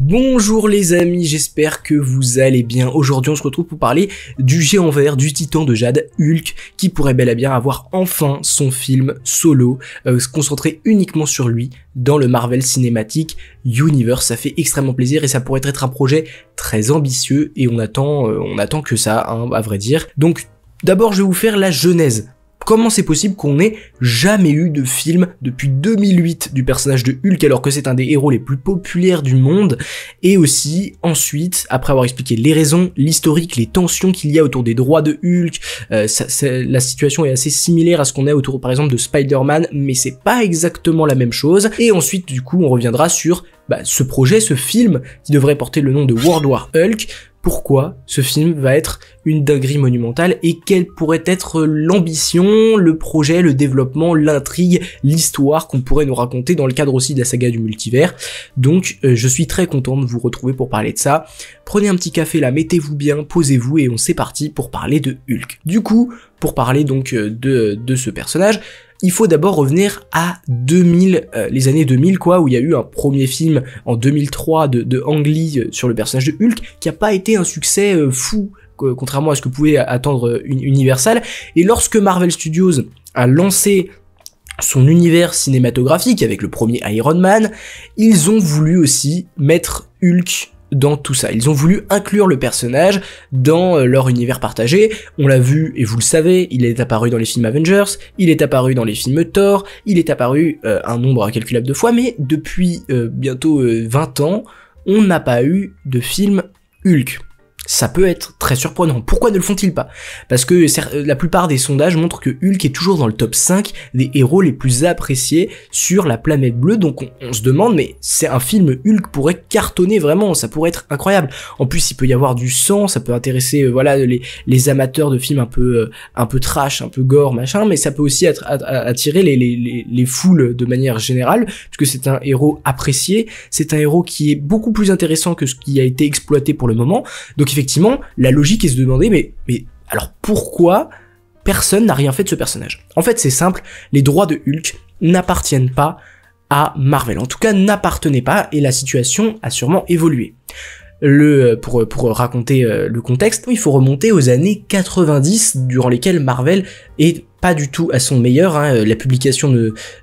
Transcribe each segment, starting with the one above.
Bonjour les amis, j'espère que vous allez bien. Aujourd'hui on se retrouve pour parler du géant vert, du titan de jade, Hulk, qui pourrait bel et bien avoir enfin son film solo, se concentrer uniquement sur lui dans le Marvel Cinematic Universe. Ça fait extrêmement plaisir et ça pourrait être un projet très ambitieux et on attend que ça, à vrai dire. Donc d'abord je vais vous faire la genèse. Comment c'est possible qu'on n'ait jamais eu de film depuis 2008 du personnage de Hulk alors que c'est un des héros les plus populaires du monde? Et aussi, ensuite, après avoir expliqué les raisons, l'historique, les tensions qu'il y a autour des droits de Hulk, la situation est assez similaire à ce qu'on a autour par exemple de Spider-Man, mais c'est pas exactement la même chose. Et ensuite, du coup, on reviendra sur ce projet, ce film qui devrait porter le nom de World War Hulk. Pourquoi ce film va être une dinguerie monumentale et quelle pourrait être l'ambition, le projet, le développement, l'intrigue, l'histoire qu'on pourrait nous raconter dans le cadre aussi de la saga du multivers. Donc je suis très content de vous retrouver pour parler de ça. Prenez un petit café là, mettez-vous bien, posez-vous et on s'est parti pour parler de Hulk. Du coup, pour parler donc de ce personnage, il faut d'abord revenir à 2000, les années 2000 quoi, où il y a eu un premier film en 2003 de Ang Lee sur le personnage de Hulk, qui a pas été un succès fou, contrairement à ce que pouvait attendre Universal. Et lorsque Marvel Studios a lancé son univers cinématographique avec le premier Iron Man, ils ont voulu aussi mettre Hulk dans tout ça. Ils ont voulu inclure le personnage dans leur univers partagé. On l'a vu, et vous le savez, il est apparu dans les films Avengers, il est apparu dans les films Thor, il est apparu un nombre incalculable de fois, mais depuis bientôt 20 ans, on n'a pas eu de film Hulk. Ça peut être très surprenant. Pourquoi ne le font-ils pas? Parce que la plupart des sondages montrent que Hulk est toujours dans le top 5 des héros les plus appréciés sur la planète bleue, donc on se demande, mais c'est un film Hulk pourrait cartonner vraiment, ça pourrait être incroyable. En plus, il peut y avoir du sang, ça peut intéresser les amateurs de films un peu trash, un peu gore, machin, mais ça peut aussi attirer les foules de manière générale, puisque c'est un héros apprécié, c'est un héros qui est beaucoup plus intéressant que ce qui a été exploité pour le moment. Donc effectivement, la logique est de se demander, mais alors pourquoi personne n'a rien fait de ce personnage? En fait, c'est simple, les droits de Hulk n'appartiennent pas à Marvel. En tout cas, n'appartenaient pas, et la situation a sûrement évolué. Pour raconter le contexte, il faut remonter aux années 90, durant lesquelles Marvel est pas du tout à son meilleur, la publication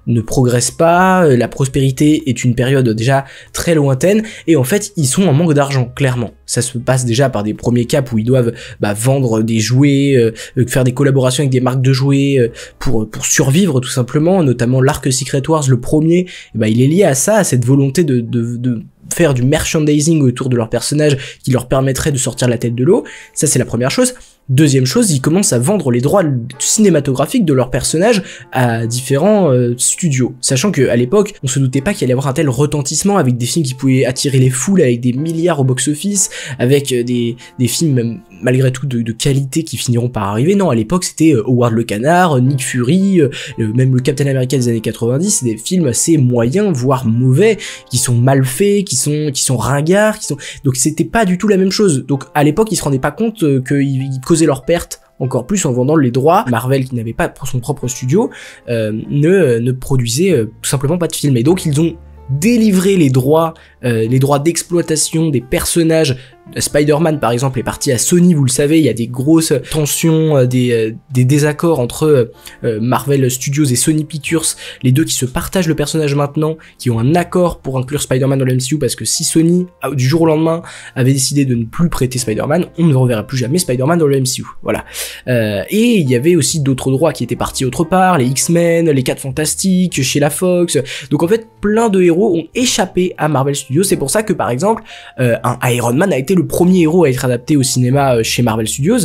ne progresse pas, la prospérité est une période déjà très lointaine, et en fait ils sont en manque d'argent, clairement. Ça se passe déjà par des premiers caps où ils doivent vendre des jouets, faire des collaborations avec des marques de jouets pour survivre tout simplement, notamment l'Arc Secret Wars, le premier, il est lié à ça, à cette volonté de faire du merchandising autour de leur personnage qui leur permettrait de sortir la tête de l'eau. Ça c'est la première chose. Deuxième chose, ils commencent à vendre les droits cinématographiques de leurs personnages à différents studios. Sachant qu'à l'époque, on se doutait pas qu'il allait y avoir un tel retentissement avec des films qui pouvaient attirer les foules avec des milliards au box-office, avec des films malgré tout de qualité qui finiront par arriver. Non, à l'époque c'était Howard le Canard, Nick Fury, même le Captain America des années 90, c'est des films assez moyens, voire mauvais, qui sont mal faits, qui sont ringards, donc c'était pas du tout la même chose. Donc à l'époque, ils se rendaient pas compte qu'ils causaient leur perte encore plus en vendant les droits. Marvel, qui n'avait pas son propre studio, ne produisait tout simplement pas de film. Et donc ils ont délivré les droits d'exploitation des personnages. Spider-Man par exemple est parti à Sony, vous le savez, il y a des grosses tensions, des désaccords entre Marvel Studios et Sony Pictures, les deux qui se partagent le personnage maintenant, qui ont un accord pour inclure Spider-Man dans le MCU, parce que si Sony, du jour au lendemain, avait décidé de ne plus prêter Spider-Man, on ne reverra plus jamais Spider-Man dans le MCU, voilà. Et il y avait aussi d'autres droits qui étaient partis autre part, les X-Men, les 4 Fantastiques, chez la Fox, donc en fait plein de héros ont échappé à Marvel Studios. C'est pour ça que par exemple, un Iron Man a été le premier héros à être adapté au cinéma chez Marvel Studios,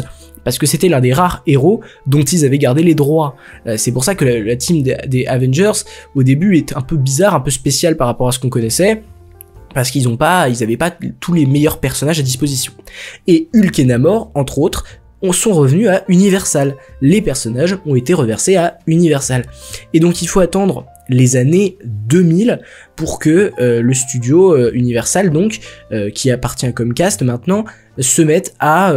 parce que c'était l'un des rares héros dont ils avaient gardé les droits. C'est pour ça que la team des Avengers, au début, est un peu bizarre, un peu spéciale par rapport à ce qu'on connaissait, parce qu'ils avaient pas tous les meilleurs personnages à disposition. Et Hulk et Namor, entre autres, sont revenus à Universal. Les personnages ont été reversés à Universal. Et donc il faut attendre les années 2000 pour que le studio Universal, donc qui appartient à Comcast maintenant, se mette à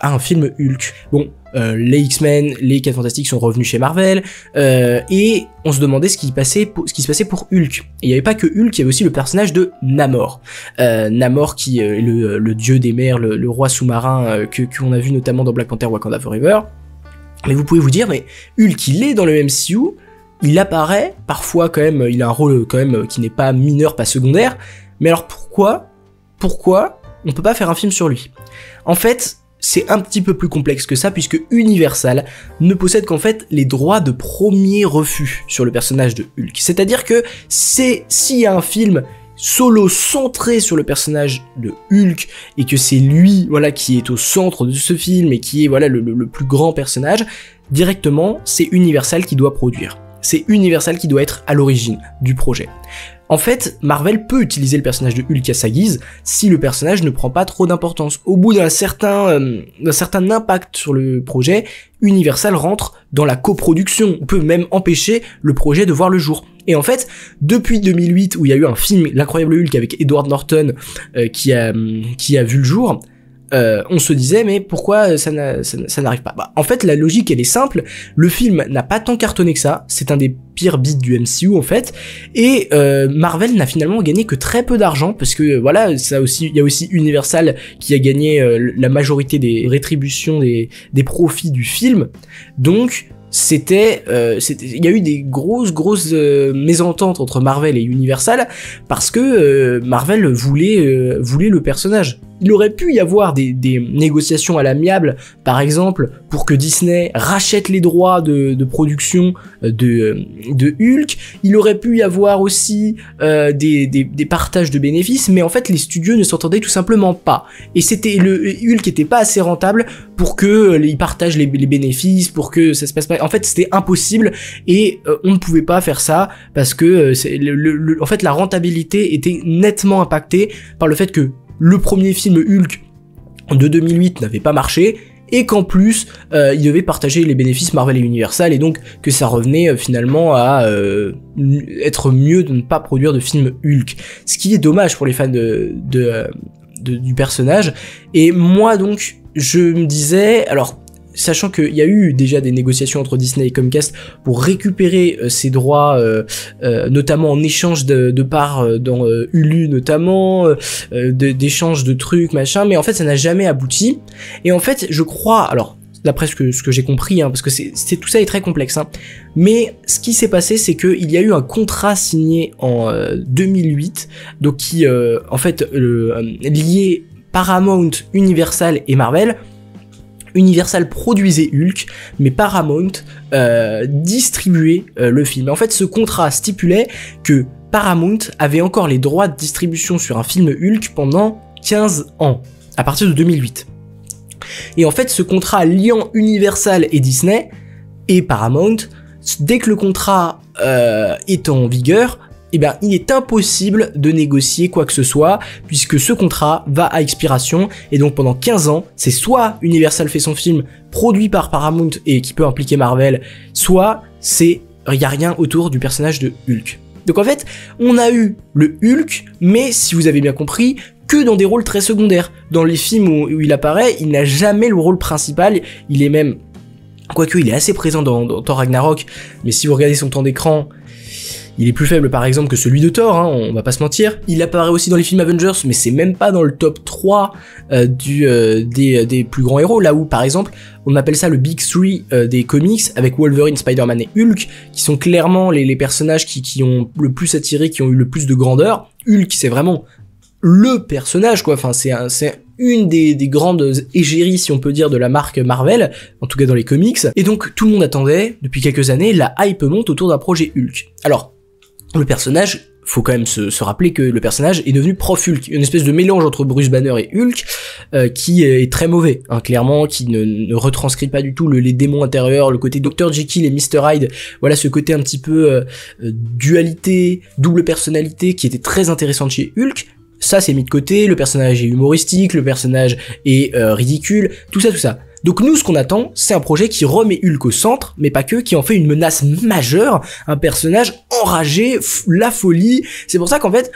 un film Hulk. Bon, les X-Men, les 4 Fantastiques sont revenus chez Marvel, et on se demandait ce qui se passait pour Hulk. Et il n'y avait pas que Hulk, il y avait aussi le personnage de Namor. Namor qui est le dieu des mers, le roi sous-marin qu'on a vu notamment dans Black Panther Wakanda Forever. Mais vous pouvez vous dire, mais Hulk, il est dans le MCU, il apparaît, parfois quand même, il a un rôle quand même qui n'est pas mineur, pas secondaire, mais alors pourquoi on peut pas faire un film sur lui? En fait, c'est un petit peu plus complexe que ça, puisque Universal ne possède qu'en fait les droits de premier refus sur le personnage de Hulk. C'est-à-dire que s'il y a un film solo centré sur le personnage de Hulk, et que c'est lui, voilà, qui est au centre de ce film, et qui est, voilà, le plus grand personnage, directement, c'est Universal qui doit produire. C'est Universal qui doit être à l'origine du projet. En fait, Marvel peut utiliser le personnage de Hulk à sa guise si le personnage ne prend pas trop d'importance. Au bout d'un certain impact sur le projet, Universal rentre dans la coproduction. On peut même empêcher le projet de voir le jour. Et en fait, depuis 2008, où il y a eu un film, L'Incroyable Hulk, avec Edward Norton, qui a vu le jour, on se disait, mais pourquoi ça n'arrive pas? En fait, la logique, elle est simple. Le film n'a pas tant cartonné que ça. C'est un des pires beats du MCU, en fait. Et Marvel n'a finalement gagné que très peu d'argent, parce que, voilà, il y a aussi Universal qui a gagné la majorité des rétributions des profits du film. Donc, il y a eu des grosses mésententes entre Marvel et Universal, parce que Marvel voulait le personnage. Il aurait pu y avoir des négociations à l'amiable, par exemple, pour que Disney rachète les droits de production de Hulk. Il aurait pu y avoir aussi des partages de bénéfices, mais en fait les studios ne s'entendaient tout simplement pas. Et Hulk était pas assez rentable pour que ils partagent les bénéfices, pour que ça se passe pas. En fait, c'était impossible, et on ne pouvait pas faire ça parce que en fait la rentabilité était nettement impactée par le fait que le premier film Hulk de 2008 n'avait pas marché, et qu'en plus, ils devaient partager les bénéfices Marvel et Universal, et donc que ça revenait finalement à être mieux de ne pas produire de film Hulk. Ce qui est dommage pour les fans du personnage. Et moi donc, je me disais, alors, sachant qu'il y a eu déjà des négociations entre Disney et Comcast pour récupérer ces droits, notamment en échange de parts dans Hulu notamment, d'échange de trucs, machin, mais en fait ça n'a jamais abouti. Et en fait je crois, alors d'après ce que j'ai compris, parce que tout ça est très complexe, mais ce qui s'est passé, c'est qu'il y a eu un contrat signé en 2008, donc qui en fait liait Paramount, Universal et Marvel. Universal produisait Hulk, mais Paramount distribuait le film. En fait, ce contrat stipulait que Paramount avait encore les droits de distribution sur un film Hulk pendant 15 ans, à partir de 2008. Et en fait, ce contrat liant Universal et Disney et Paramount, dès que le contrat est en vigueur, il est impossible de négocier quoi que ce soit, puisque ce contrat va à expiration, et donc pendant 15 ans, c'est soit Universal fait son film produit par Paramount et qui peut impliquer Marvel, soit il y a rien autour du personnage de Hulk. Donc en fait, on a eu le Hulk, mais si vous avez bien compris, que dans des rôles très secondaires. Dans les films où il apparaît, il n'a jamais le rôle principal, il est même... Quoique, il est assez présent dans Thor Ragnarok, mais si vous regardez son temps d'écran, il est plus faible par exemple que celui de Thor, on va pas se mentir. Il apparaît aussi dans les films Avengers, mais c'est même pas dans le top 3 des plus grands héros, là où par exemple on appelle ça le Big 3 des comics, avec Wolverine, Spider-Man et Hulk, qui sont clairement les personnages qui ont le plus attiré, qui ont eu le plus de grandeur. Hulk, c'est vraiment le personnage, quoi, enfin c'est une des grandes égéries, si on peut dire, de la marque Marvel, en tout cas dans les comics, et donc tout le monde attendait, depuis quelques années, la hype monte autour d'un projet Hulk. Alors, le personnage, faut quand même se rappeler que le personnage est devenu Prof Hulk, une espèce de mélange entre Bruce Banner et Hulk, qui est très mauvais, clairement, qui ne retranscrit pas du tout les démons intérieurs, le côté Dr. Jekyll et Mr. Hyde, voilà ce côté un petit peu dualité, double personnalité, qui était très intéressante chez Hulk. Ça c'est mis de côté, le personnage est humoristique, le personnage est ridicule, tout ça. Donc nous, ce qu'on attend, c'est un projet qui remet Hulk au centre, mais pas que, qui en fait une menace majeure, un personnage enragé, la folie. C'est pour ça qu'en fait,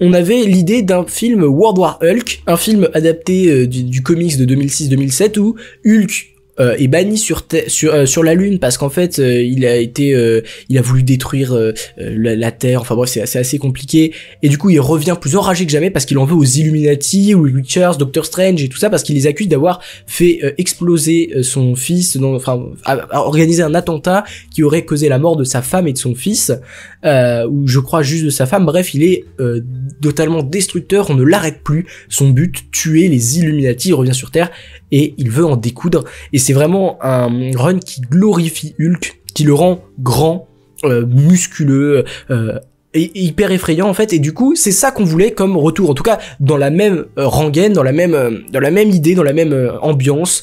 on avait l'idée d'un film World War Hulk, un film adapté du comics de 2006-2007 où Hulk est banni sur la Lune parce qu'en fait il a voulu détruire la Terre, enfin bref c'est assez compliqué, et du coup il revient plus enragé que jamais parce qu'il en veut aux Illuminati, aux Witchers, Doctor Strange et tout ça, parce qu'il les accuse d'avoir fait exploser son fils, a organisé un attentat qui aurait causé la mort de sa femme et de son fils, ou je crois juste de sa femme. Bref, il est totalement destructeur, on ne l'arrête plus, son but, tuer les Illuminati. Il revient sur Terre et il veut en découdre, et c'est vraiment un run qui glorifie Hulk, qui le rend grand, musculeux, et hyper effrayant en fait, et du coup c'est ça qu'on voulait comme retour, en tout cas dans la même rengaine, dans la même idée, dans la même ambiance,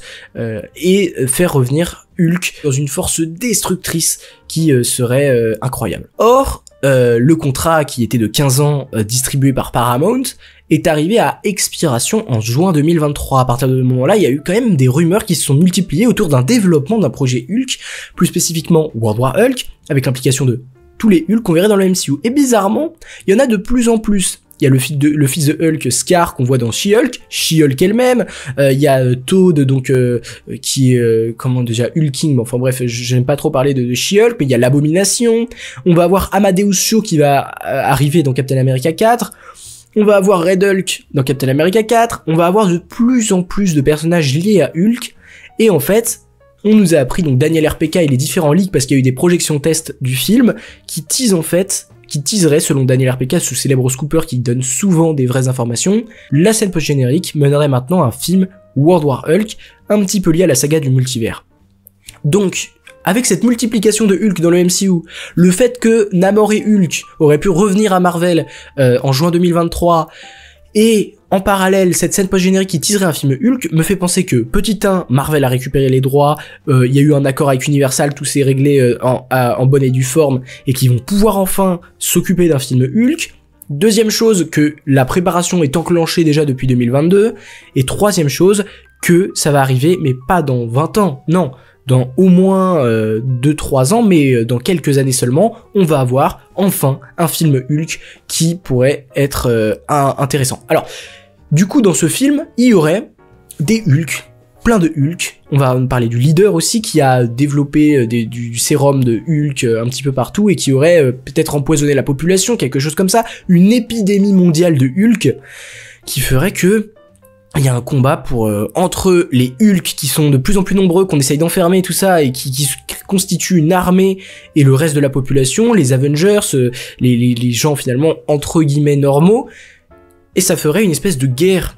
et faire revenir Hulk dans une force destructrice qui serait incroyable. Or le contrat qui était de 15 ans distribué par Paramount est arrivé à expiration en juin 2023. À partir de ce moment-là, il y a eu quand même des rumeurs qui se sont multipliées autour d'un développement d'un projet Hulk, plus spécifiquement World War Hulk, avec l'implication de tous les Hulk qu'on verrait dans le MCU. Et bizarrement, il y en a de plus en plus. Il y a le fils de Hulk, Scar, qu'on voit dans She-Hulk elle-même. Il y a Toad, donc qui est Hulking. Bon, enfin bref, j'aime pas trop parler de She-Hulk, mais il y a l'Abomination. On va avoir Amadeus Cho qui va arriver dans Captain America 4. On va avoir Red Hulk dans Captain America 4. On va avoir de plus en plus de personnages liés à Hulk. Et en fait, on nous a appris, donc Daniel RPK et les différents leaks, parce qu'il y a eu des projections tests du film qui teaseraient, selon Daniel RPK, ce célèbre scooper qui donne souvent des vraies informations, la scène post-générique mènerait maintenant à un film World War Hulk, un petit peu lié à la saga du multivers. Donc, avec cette multiplication de Hulk dans le MCU, le fait que Namor et Hulk auraient pu revenir à Marvel en juin 2023, et en parallèle, cette scène post-générique qui teaserait un film Hulk me fait penser que, petit 1, Marvel a récupéré les droits, il y a eu un accord avec Universal, tout s'est réglé en bonne et due forme, et qu'ils vont pouvoir enfin s'occuper d'un film Hulk. Deuxième chose, que la préparation est enclenchée déjà depuis 2022. Et troisième chose, que ça va arriver, mais pas dans 20 ans, non, dans au moins 2-3 ans, mais dans quelques années seulement, on va avoir enfin un film Hulk qui pourrait être intéressant. Alors, du coup, dans ce film, il y aurait des Hulk, plein de Hulk. On va parler du leader aussi, qui a développé du sérum de Hulk un petit peu partout, et qui aurait peut-être empoisonné la population, quelque chose comme ça, une épidémie mondiale de Hulk, qui ferait que il y a un combat entre les Hulk qui sont de plus en plus nombreux, qu'on essaye d'enfermer tout ça, et qui constituent une armée, et le reste de la population, les Avengers, les gens finalement entre guillemets normaux, et ça ferait une espèce de guerre.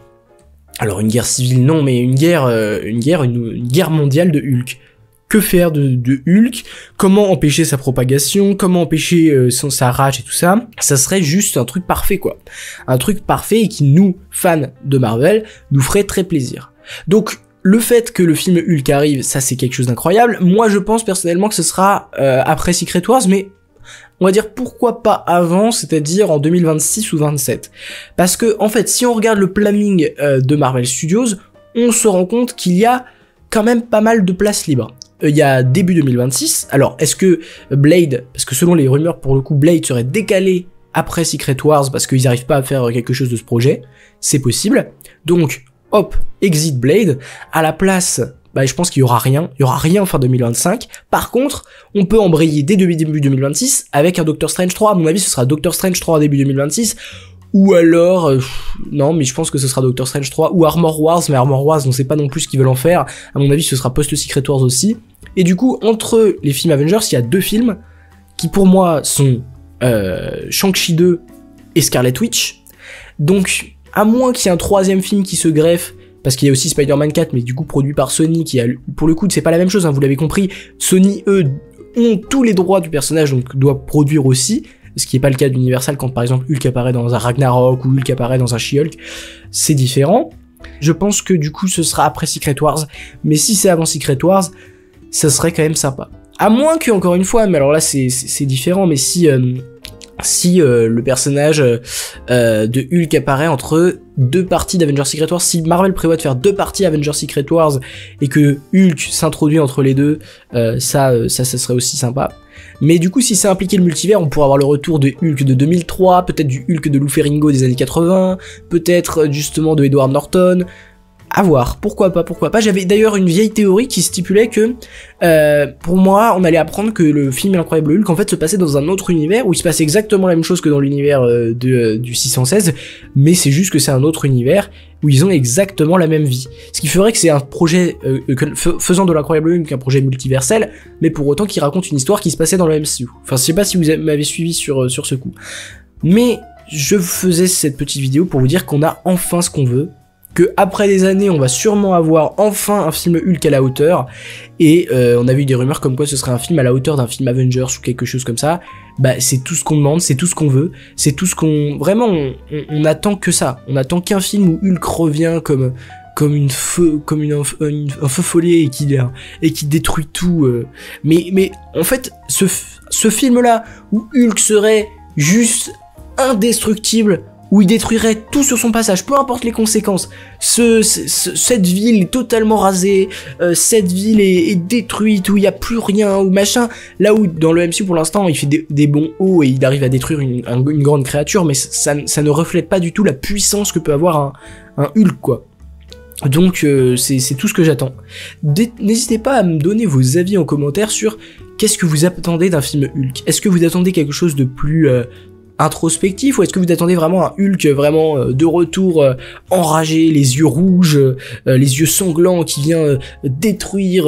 Alors une guerre civile non, mais une guerre mondiale de Hulk. Que faire de Hulk? Comment empêcher sa propagation? Comment empêcher sa rage et tout ça? Ça serait juste un truc parfait, quoi. Un truc parfait, et qui, nous, fans de Marvel, nous ferait très plaisir. Donc, le fait que le film Hulk arrive, ça c'est quelque chose d'incroyable. Moi, je pense personnellement que ce sera après Secret Wars, mais on va dire pourquoi pas avant, c'est-à-dire en 2026 ou 27. Parce que, en fait, si on regarde le planning de Marvel Studios, on se rend compte qu'il y a quand même pas mal de places libres. Il y a début 2026. Alors, est-ce que Blade, parce que selon les rumeurs, pour le coup, Blade serait décalé après Secret Wars parce qu'ils n'arrivent pas à faire quelque chose de ce projet, c'est possible. Donc, hop, exit Blade. À la place, je pense qu'il y aura rien fin 2025. Par contre, on peut embrayer dès début 2026 avec un Doctor Strange 3. À mon avis, ce sera Doctor Strange 3 début 2026. Ou alors, non, mais je pense que ce sera Doctor Strange 3 ou Armor Wars, mais Armor Wars, on sait pas non plus ce qu'ils veulent en faire. À mon avis, ce sera post-Secret Wars aussi. Et du coup, entre les films Avengers, il y a deux films qui, pour moi, sont Shang-Chi 2 et Scarlet Witch. Donc, à moins qu'il y ait un troisième film qui se greffe, parce qu'il y a aussi Spider-Man 4, mais du coup produit par Sony, qui a, pour le coup, c'est pas la même chose, hein, vous l'avez compris. Sony, eux, ont tous les droits du personnage, donc doivent produire aussi. Ce qui n'est pas le cas d'Universal quand par exemple Hulk apparaît dans un Ragnarok ou Hulk apparaît dans un She-Hulk, c'est différent. Je pense que du coup ce sera après Secret Wars, mais si c'est avant Secret Wars, ça serait quand même sympa. À moins que, encore une fois, mais alors là c'est différent, mais si le personnage de Hulk apparaît entre deux parties d'Avengers Secret Wars, si Marvel prévoit de faire deux parties Avengers Secret Wars et que Hulk s'introduit entre les deux, ça serait aussi sympa. Mais du coup, si c'est impliqué le multivers, on pourra avoir le retour de Hulk de 2003, peut-être du Hulk de Lou Ferrigno des années 80, peut-être justement de Edward Norton, À voir, pourquoi pas. J'avais d'ailleurs une vieille théorie qui stipulait que, pour moi, on allait apprendre que le film L'Incroyable Hulk, en fait, se passait dans un autre univers, où il se passe exactement la même chose que dans l'univers du 616, mais c'est juste que c'est un autre univers, où ils ont exactement la même vie. Ce qui ferait que c'est un projet, faisant de L'Incroyable Hulk un projet multiversel, mais pour autant qui raconte une histoire qui se passait dans le MCU. Enfin, je sais pas si vous m'avez suivi sur ce coup. Mais, je faisais cette petite vidéo pour vous dire qu'on a enfin ce qu'on veut, que après des années on va sûrement avoir enfin un film Hulk à la hauteur, et on avait eu des rumeurs comme quoi ce serait un film à la hauteur d'un film Avengers ou quelque chose comme ça. Bah c'est tout ce qu'on demande, c'est tout ce qu'on veut, c'est tout ce qu'on... Vraiment on attend que ça, on attend qu'un film où Hulk revient comme un feu follet et qui détruit tout, mais en fait ce film là où Hulk serait juste indestructible, où il détruirait tout sur son passage, peu importe les conséquences. Cette ville est totalement rasée, cette ville est détruite, où il n'y a plus rien, ou machin. Là où, dans le MCU, pour l'instant, il fait des bons hauts et il arrive à détruire une grande créature, mais ça ne reflète pas du tout la puissance que peut avoir un Hulk, quoi. Donc, c'est tout ce que j'attends. N'hésitez pas à me donner vos avis en commentaire sur qu'est-ce que vous attendez d'un film Hulk. Est-ce que vous attendez quelque chose de plus... introspectif, ou est-ce que vous attendez vraiment un Hulk vraiment de retour, enragé, les yeux rouges, les yeux sanglants, qui vient détruire,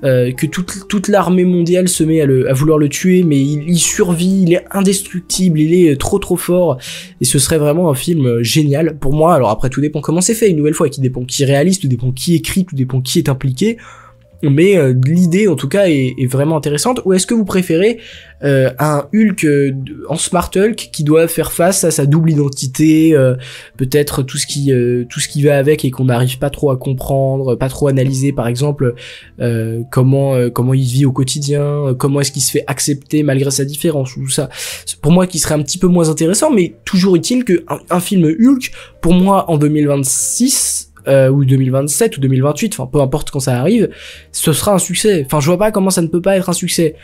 que toute l'armée mondiale se met à vouloir le tuer, mais il survit, il est indestructible, il est trop fort, et ce serait vraiment un film génial pour moi. Alors après, tout dépend comment c'est fait, une nouvelle fois, qui dépend qui réalise, tout dépend qui écrit, tout dépend qui est impliqué. Mais l'idée en tout cas est vraiment intéressante. Ou est-ce que vous préférez un Hulk en Smart Hulk qui doit faire face à sa double identité, peut-être tout ce qui va avec et qu'on n'arrive pas trop à comprendre, pas trop analyser, par exemple comment il vit au quotidien, comment est-ce qu'il se fait accepter malgré sa différence, ou tout ça. Pour moi, qui serait un petit peu moins intéressant, mais toujours utile que un film Hulk, pour moi en 2026 ou 2027 ou 2028, enfin peu importe quand ça arrive, ce sera un succès. Enfin je vois pas comment ça ne peut pas être un succès.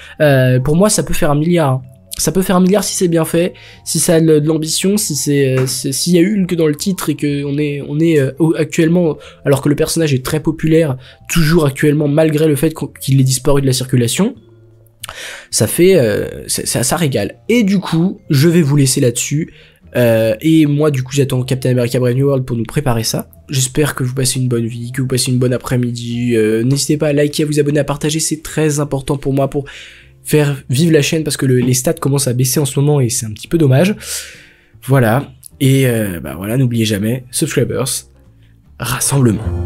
Pour moi ça peut faire 1 milliard. Ça peut faire 1 milliard si c'est bien fait, si ça a de l'ambition, s'il y a Hulk dans le titre et que on est actuellement, alors que le personnage est très populaire, toujours actuellement malgré le fait qu'il ait disparu de la circulation. Ça fait ça régale. Et du coup je vais vous laisser là-dessus. Et moi du coup j'attends Captain America Brave New World pour nous préparer ça. J'espère que vous passez une bonne vie, que vous passez une bonne après-midi. N'hésitez pas à liker, à vous abonner, à partager, c'est très important pour moi pour faire vivre la chaîne, parce que les stats commencent à baisser en ce moment et c'est un petit peu dommage. Voilà, et voilà, n'oubliez jamais, subscribers, rassemblement.